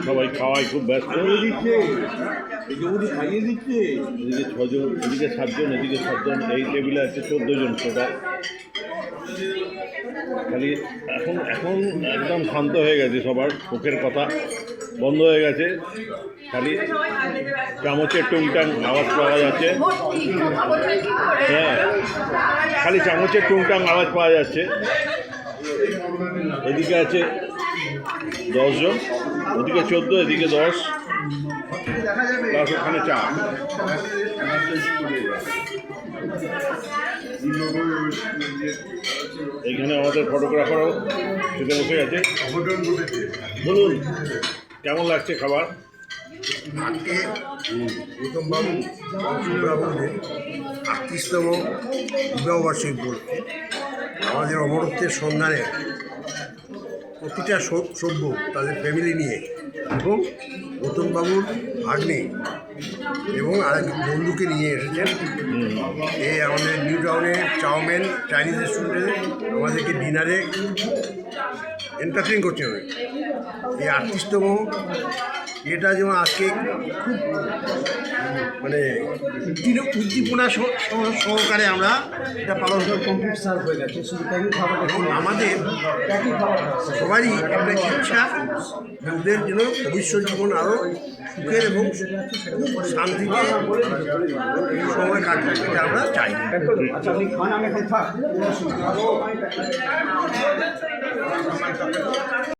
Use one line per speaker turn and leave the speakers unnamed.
সবাই খাওয়ায় খুব ব্যস্ত। এদিকে 6জন, এদিকে 7জন, এদিকে 7জন, এই টেবিলে আছে 14 জন টোটাল। খালি এখন এখন একদম শান্ত হয়ে গেছে, সবার মুখের কথা বন্ধ হয়ে গেছে, খালি চামচের টুংটাং আওয়াজ পাওয়া যাচ্ছে। হ্যাঁ, খালি চামচের টুংটাং আওয়াজ পাওয়া যাচ্ছে। এদিকে আছে 10 জন, ওদিকে 14, এদিকে 10, প্লাস ওখানে চা। এইখানে আমাদের ফটোগ্রাফারও খেতে বসে গেছে। বলুন কেমন লাগছে খাবার?
আজকে গৌতমবাবু শুভ্রাবুদের 38তম বিবাহবার্ষিকী উপলক্ষে আমাদের অমরত্বের সন্ধানে প্রতিটা সভ্য তাদের ফ্যামিলি নিয়ে এবং গৌতমবাবুর ভাগ্নে এবং আরেক বন্ধুকে নিয়ে এসেছেন। এই আমাদের নিউ টাউনে চাউমিন চাইনিজ রেস্টুরেন্টে আমাদেরকে ডিনারে এন্টারটেইন করছেন। এই 38তম এটা যেমন আজকে খুব মানে উদ্দীপনা সহকারে আমরা এটা পালন করে কমপ্লিট সার্ভ হয়ে গেছে। শুধু প্যাকিং খাবার এবং আমাদের সবারই একটা ইচ্ছা ওদের যেন ভবিষ্যৎ জীবন আরও সুখের এবং শান্তিতে সময় কাটবে, এটা আমরা চাই।